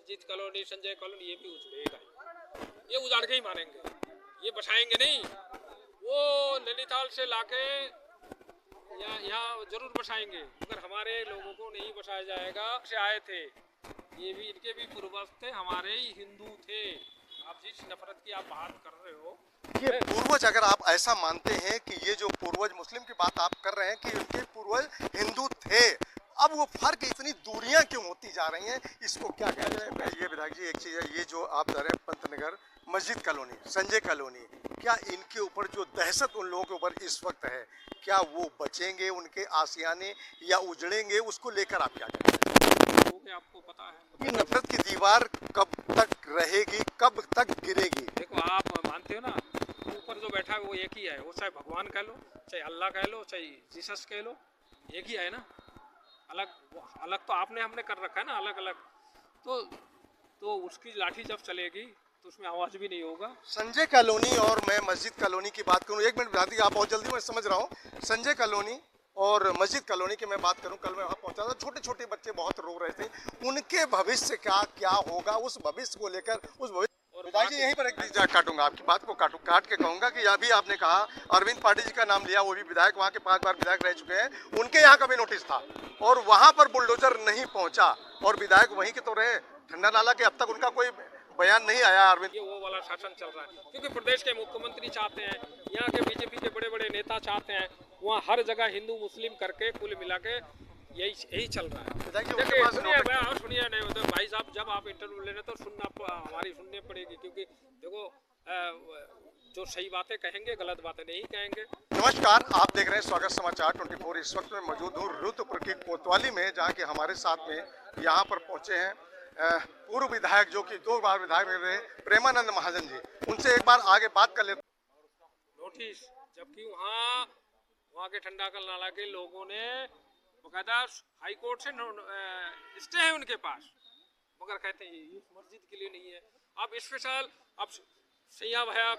मस्जिद colony, Sanjay colony, ये भी उजड़ेगा ही। ये उजाड़ के ही मारेंगे, ये बसाएंगे नहीं। वो नैनीताल से लाके यहाँ जरूर बसाएंगे, मगर हमारे लोगों को नहीं बसाया जाएगा। से आए थे, ये भी इनके भी पूर्वज थे, हमारे ही हिंदू थे। आप जिस नफरत की आप बात कर रहे हो, ये पूर्वज, अगर आप ऐसा मानते हैं कि ये जो पूर्वज मुस्लिम की बात आप कर रहे हैं कि उनके पूर्वज हिंदू थे, अब वो फर्क इतनी दूरियां क्यों होती जा रही हैं, इसको क्या कह रहे हैं? ये विधायक जी, एक चीज़ है, ये जो आप कह रहे हैं पंतनगर, मस्जिद कॉलोनी, संजय कॉलोनी, क्या इनके ऊपर जो दहशत उन लोगों के ऊपर इस वक्त है, क्या वो बचेंगे उनके आशियाने या उजड़ेंगे? उसको लेकर आप क्या कह रहे हैं? आपको पता है ये नफरत की दीवार कब तक रहेगी, कब तक गिरेगी? देखो, आप मानते हो ना, ऊपर जो बैठा है वो एक ही है। वो चाहे भगवान कह लो, चाहे अल्लाह कह लो, चाहे जीसस कह लो, एक ही है ना। अलग अलग तो आपने हमने कर रखा है ना, अलग अलग। तो उसकी लाठी जब चलेगी तो उसमें आवाज भी नहीं होगा। संजय कॉलोनी और मैं मस्जिद कॉलोनी की बात करूं, एक मिनट बता दी, आप बहुत जल्दी, मैं समझ रहा हूं। संजय कॉलोनी और मस्जिद कॉलोनी की मैं बात करूं, कल मैं वहां पहुंचा था, छोटे छोटे बच्चे बहुत रो रहे थे, उनके भविष्य का क्या होगा, उस भविष्य को लेकर, उस भविष्य। विधायक जी, यहीं पर एक काटूंगा, आपकी बात को काट के कहूंगा कि अभी आपने कहा अरविंद पांडे जी का नाम लिया, वो भी विधायक, वहां के 5 बार विधायक रह चुके हैं, उनके यहाँ का भी नोटिस था और वहां पर बुलडोजर नहीं पहुंचा और विधायक वहीं के तो रहे, ठंडा नाला के, अब तक उनका कोई बयान नहीं आया। अरविंद, ये वो वाला शासन चल रहा है, क्योंकि प्रदेश के मुख्यमंत्री चाहते हैं, यहाँ के बीजेपी के बड़े बड़े नेता चाहते हैं, वहाँ हर जगह हिंदू मुस्लिम करके कुल मिला के यही चल रहा है। देखिए, सुनिए नहीं तो भाई साहब, जब आप इंटरव्यू ले रहे तो हमारी सुननी पड़ेगी, क्योंकि देखो जो सही बातें कहेंगे गलत बातें नहीं कहेंगे। नमस्कार, आप देख रहे हैं स्वागत समाचार 24। इस वक्त में मौजूद हूँ रुद्रपुर की कोतवाली में, जहाँ के हमारे साथ में यहाँ पर पहुँचे हैं पूर्व विधायक, जो कि 2 बार विधायक रहे, प्रेमानंद महाजन जी। उनसे एक बार आगे बात कर लेते। नोटिस, जबकि वहाँ के ठंडाकल नाला के लोगों ने बकायदा हाई कोर्ट से स्टे है उनके पास, मगर कहते हैं ये मस्जिद के लिए नहीं है। अब स्पेशल, अब सैया भैया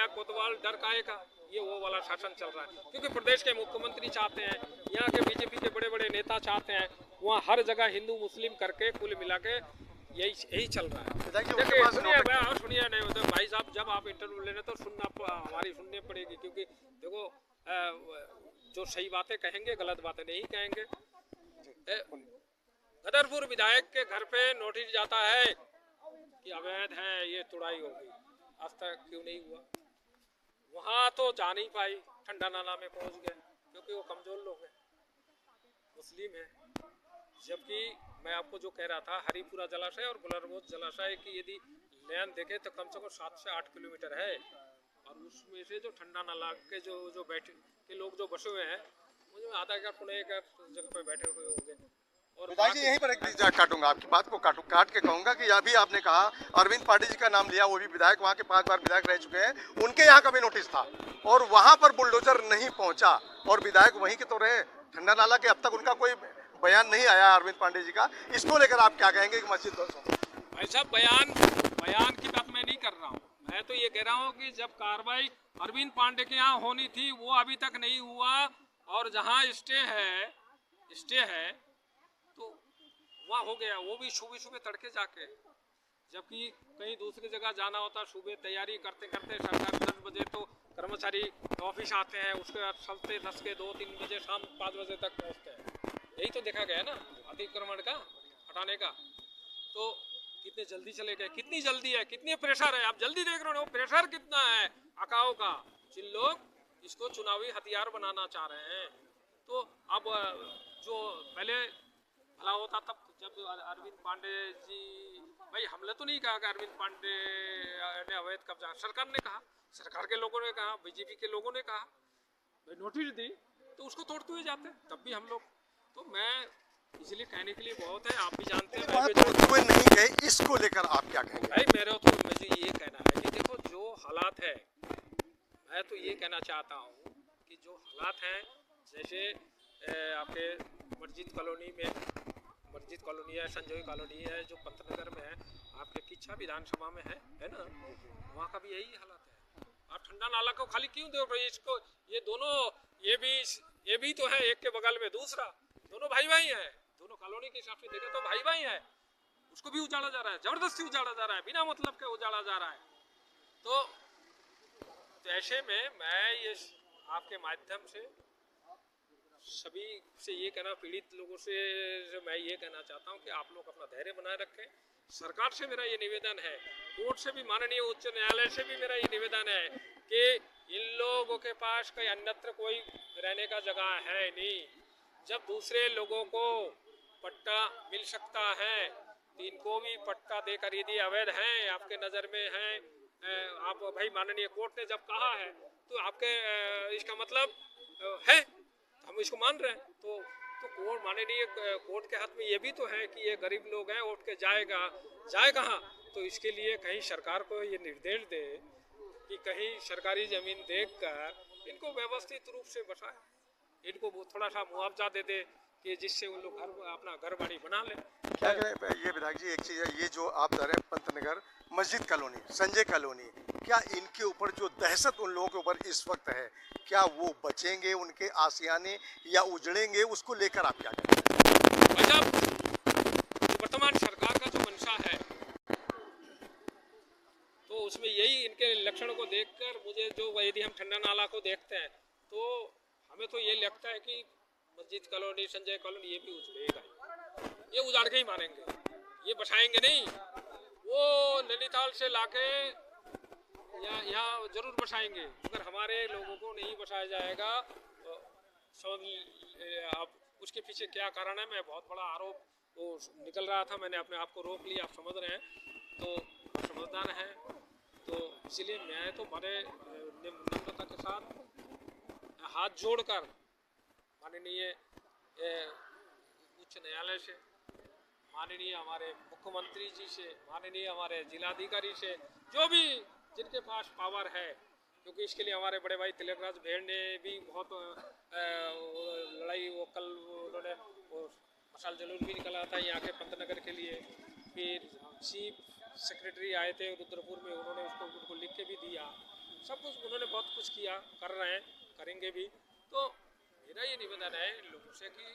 कोतवाल डर काहे का, ये वो वाला शासन चल रहा है, क्योंकि प्रदेश के मुख्यमंत्री चाहते हैं, यहाँ के बीजेपी के बड़े बड़े नेता चाहते हैं, वहाँ हर जगह हिंदू मुस्लिम करके कुल मिला के यही चल रहा है। देखिए, सुनिए नहीं तो भाई साहब, जब आप इंटरव्यू ले रहे तो हमारी सुननी पड़ेगी, क्योंकि देखो जो सही बातें कहेंगे गलत बातें नहीं कहेंगे। गदरपुर विधायक के घर पे नोटिस जाता है कि अवैध है, ये तुड़ाई होगी, आज तक क्यों नहीं हुआ? वहाँ तो जा नहीं पाई, ठंडा नाला में पहुँच गए, क्योंकि वो कमजोर लोग हैं, मुस्लिम हैं। जबकि मैं आपको जो कह रहा था, हरिपुरा जलाशय और गुलरबोज जलाशय की यदि लेन देखे तो कम से कम 7 से 8 किलोमीटर है, और उसमें से जो ठंडा नाला के जो बैठे के लोग जो बसे हुए हैं, मुझे आधा एकड़ पौने एकड़ जगह पे बैठे हुए होंगे। और विधायक जी, यहीं पर एक काटूंगा, आपकी बात को काट के कहूंगा कि अभी आपने कहा अरविंद पांडे जी का नाम लिया, वो भी विधायक, वहाँ के 5 बार विधायक रह चुके हैं, उनके यहाँ का भी नोटिस था और वहाँ पर बुलडोजर नहीं पहुंचा और विधायक वहीं के तो रहे, ठंडा नाला के, अब तक उनका कोई बयान नहीं आया अरविंद पांडे जी का। इसको लेकर आप क्या कहेंगे कि मस्जिद? भाई साहब, बयान की बात मैं नहीं कर रहा हूँ, मैं तो ये कह रहा हूँ कि जब कार्रवाई अरविंद पांडे के यहाँ होनी थी वो अभी तक नहीं हुआ, और जहाँ स्टे है तो वहाँ हो गया, वो भी सुबह तड़के जाके, जबकि कहीं दूसरी जगह जाना होता, सुबह तैयारी करते करते सरकार 10 बजे तो कर्मचारी ऑफिस आते हैं, उसके बाद चलते 10 के 2-3 बजे शाम 5 बजे तक पहुँचते हैं। यही तो देखा गया ना अतिक्रमण का हटाने का। तो कितने जल्दी चले गए, कितनी जल्दी है, कितनी प्रेशर है, आप जल्दी देख रहे हो, प्रेशर कितना है अकाओ का, जिन लोग इसको चुनावी हथियार बनाना चाह रहे हैं। तो अब जो पहले भला होता तब, जब अरविंद पांडे जी, भाई हमने तो नहीं कहा कि अरविंद पांडे ने अवैध कब्जा, सरकार ने कहा, सरकार के लोगों ने कहा, बीजेपी के लोगों ने कहा, भाई नोटिस दी तो उसको तोड़ते हुए जाते, तब भी हम लोग। तो मैं इसलिए कहने के लिए बहुत है, आप भी जानते हैं, नहीं गए, इसको लेकर आप क्या कहेंगे? भाई मेरा तो मुझे ये कहना है कि देखो जो हालात है, मैं तो ये कहना चाहता हूँ कि जो हालात हैं, जैसे आपके मस्जिद कॉलोनी है, संजय कॉलोनी है, जो पंतनगर में है, आपके किच्छा विधानसभा में है ना, वहाँ का भी यही हालत है। आप ठंडा नाला को खाली क्यों देख रहे हो? इसको ये दोनों, ये भी तो है, एक के बगल में दूसरा, दोनों भाई हैं, दोनों कॉलोनी के हिसाब से देखे तो भाई हैं। उसको भी उजाड़ा जा रहा है, जबरदस्ती उजाड़ा जा रहा है, बिना मतलब के उजाड़ा जा रहा है। तो ऐसे में मैं ये आपके माध्यम से सभी से ये कहना, पीड़ित लोगों से मैं ये कहना चाहता हूँ कि आप लोग अपना धैर्य बनाए रखें। सरकार से मेरा ये निवेदन है, कोर्ट से भी, माननीय उच्च न्यायालय से भी मेरा ये निवेदन है कि इन लोगों के पास कहीं अन्यत्र कोई रहने का जगह है नहीं। जब दूसरे लोगों को पट्टा मिल सकता है तो इनको भी पट्टा देकर, यदि अवैध हैं, आपके नज़र में हैं, आप भाई माननीय कोर्ट ने जब कहा है तो आपके इसका मतलब है, हम इसको मान रहे हैं। तो कोर्ट, माननीय कोर्ट के हाथ में ये भी तो है कि ये गरीब लोग हैं, उठ के जाए कहाँ। तो इसके लिए कहीं सरकार को ये निर्देश दे कि कहीं सरकारी ज़मीन देखकर इनको व्यवस्थित रूप से बसाए, इनको थोड़ा सा मुआवजा दे दे कि जिससे उन लोग अपना घर बाड़ी बना लें। क्या करें ये विधायक जी, एक चीज़ है, ये जो आप जा रहे हैं पंतनगर, मस्जिद कॉलोनी, संजय कॉलोनी, क्या इनके ऊपर जो दहशत उन लोगों के ऊपर इस वक्त है, क्या वो बचेंगे, उनके आशियाने, या उजड़ेंगे, उसको लेकर आप क्या करें? भाई साहब, वर्तमान सरकार का जो मंशा है तो उसमें यही, इनके लक्षण को देखकर मुझे जो, यदि हम ठंडा नाला को देखते हैं तो हमें तो ये लगता है कि मस्जिद कॉलोनी, संजय कॉलोनी, ये भी उजड़ेगा, ये उजाड़ के ही मारेंगे, ये बसाएंगे नहीं। वो नैनीताल से लाके यहाँ जरूर बसाएंगे, अगर हमारे लोगों को नहीं बसाया जाएगा तो समझ आप उसके पीछे क्या कारण है। मैं बहुत बड़ा आरोप वो निकल रहा था, मैंने अपने आप को रोक लिया, आप समझ रहे हैं, तो समझदार हैं, तो इसीलिए मैं तो बड़े नम्रता के साथ हाथ जोड़कर माननीय उच्च न्यायालय से, माननीय हमारे मुख्यमंत्री जी से, माननीय हमारे जिलाधिकारी से, जो भी जिनके पास पावर है, क्योंकि इसके लिए हमारे बड़े भाई तिलकराज भेड़ ने भी बहुत लड़ाई, वो कल उन्होंने वो मशाल जलूस भी निकला था यहाँ के पंतनगर के लिए, फिर चीफ सेक्रेटरी आए थे रुद्रपुर में, उन्होंने उनको लिख के भी दिया, सब कुछ उन्होंने बहुत कुछ किया, कर रहे हैं, करेंगे भी। तो मेरा ये निवेदन है इन लोगों से कि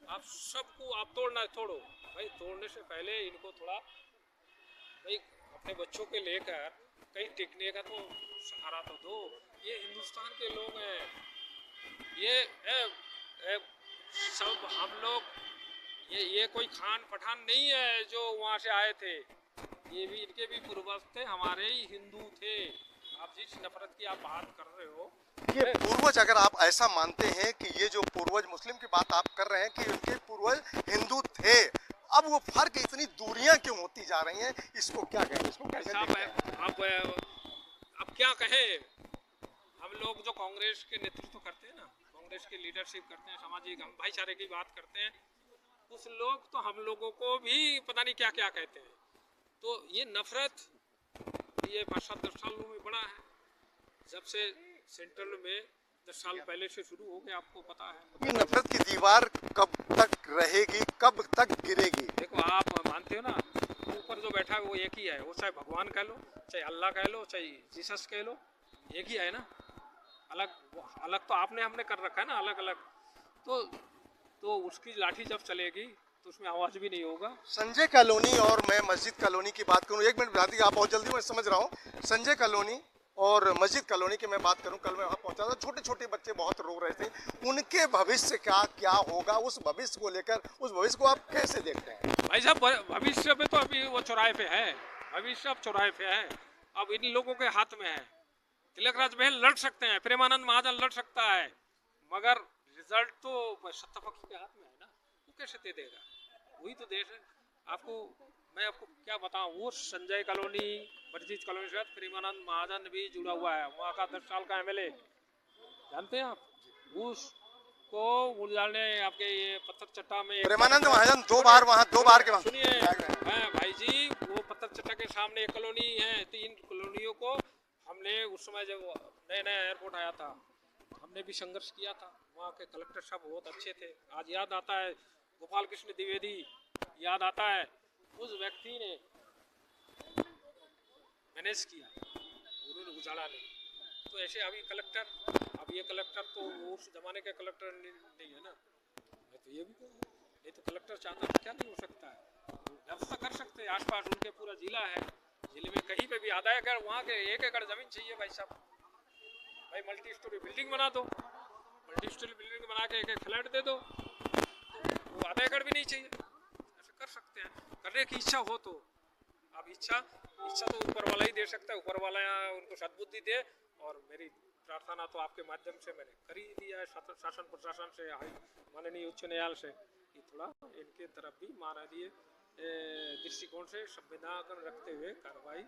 आप सबको, आप तोड़ो भाई, तोड़ने से पहले इनको थोड़ा भाई अपने बच्चों के लेकर कहीं टिकने का तो सहारा तो दो। ये हिंदुस्तान के लोग हैं, ये सब हम लोग, ये कोई खान पठान नहीं है जो वहाँ से आए थे, ये भी, इनके भी पूर्वज थे, हमारे ही हिंदू थे। आप जिस नफरत की आप बात कर रहे हो, ये पूर्वज, अगर आप ऐसा मानते हैं कि ये जो पूर्वज मुस्लिम की बात आप कर रहे हैं कि उनके पूर्वज हिंदू थे, अब वो फर्क, इतनी दूरियां क्यों होती जा रही हैं, इसको क्या कहें, इसको कैसे देखते हैं? आप क्या कहें, हम लोग जो कांग्रेस के नेतृत्व करते हैं ना, कांग्रेस की लीडरशिप करते हैं, सामाजिक हम भाईचारे की बात करते हैं, कुछ लोग तो हम लोगों को भी पता नहीं क्या क्या कहते हैं। तो ये नफरत, ये 5-10 सालों में बड़ा है, जब से सेंट्रल में 10 साल पहले से शुरू हो गया, आपको पता है। ये नफरत की दीवार कब तक रहेगी, कब तक गिरेगी? देखो, आप मानते हो ना, ऊपर जो बैठा है वो एक ही है, वो चाहे भगवान कह लो, चाहे अल्लाह कह लो, चाहे जीसस कह लो, एक ही है ना। अलग तो आपने हमने कर रखा है ना, अलग अलग। तो उसकी लाठी जब चलेगी तो उसमें आवाज भी नहीं होगा। संजय कॉलोनी और मैं मस्जिद कॉलोनी की बात करूं, एक मिनट भ्रांति, आप बहुत जल्दी, मैं समझ रहा हूं। संजय कॉलोनी और मस्जिद कॉलोनी की मैं बात करूं, कल मैं वहाँ पहुंचा था, छोटे छोटे बच्चे बहुत रो रहे थे, उनके भविष्य क्या होगा, उस भविष्य को लेकर, उस भविष्य को आप कैसे देखते हैं? भाई साहब, भविष्य में तो अभी वो चौराहे पे है, भविष्य अब चौराहे पे है, अब इन लोगों के हाथ में है। तिलकराज बहल लड़ सकते हैं, प्रेमानंद महाजन लड़ सकता है, मगर रिजल्ट तो सत्तापक्ष के हाथ में है ना, वो कैसे दे देगा, वही तो देश है। मैं आपको क्या बताऊं, वो संजय कॉलोनी, मस्जिद कॉलोनी के साथ प्रेमानंद महाजन भी जुड़ा हुआ है, वहाँ का 10 साल का एमएलए, जानते हैं आप, उसको उजाड़ने आपके ये पत्थर चट्टा में, प्रेमानंद महाजन 2 बार वहाँ, 2 बार के, सुनिए भाई जी, वो पत्थर चट्टा के सामने एक कॉलोनी है, 3 कॉलोनियों को हमने उस समय जब नया एयरपोर्ट आया था, हमने भी संघर्ष किया था, वहाँ के कलेक्टर साहब बहुत अच्छे थे। आज याद आता है, गोपाल कृष्ण द्विवेदी याद आता है, उस व्यक्ति ने मैनेज किया, उन्होंने उजाड़ा नहीं। तो ऐसे अभी कलेक्टर, अब ये कलेक्टर तो उस जमाने के कलेक्टर नहीं है ना, मैं तो ये भी कहूँगा, नहीं तो कलेक्टर चाहता तो क्या नहीं हो सकता है, व्यवस्था कर उसके आसपास उनके पूरा जिला है, जिले में कहीं पे भी आधा एकड़, वहाँ के 1 एकड़ जमीन चाहिए भाई साहब। भाई मल्टी स्टोरी बिल्डिंग बना दो, मल्टी स्टोरी बिल्डिंग बना के एक फ्लैट दे दो, तो वो आधा एकड़ भी नहीं चाहिए। ऐसे कर सकते हैं, करने की इच्छा हो तो। अब इच्छा तो ऊपर वाला ही दे सकता है, ऊपर वाला उनको सद्बुद्धि दे। और मेरी प्रार्थना तो आपके माध्यम से मैंने कर ही दिया है शासन प्रशासन से, माननीय उच्च न्यायालय से, कि थोड़ा इनके तरफ भी मानवीय दृष्टिकोण से संविधान रखते हुए कार्रवाई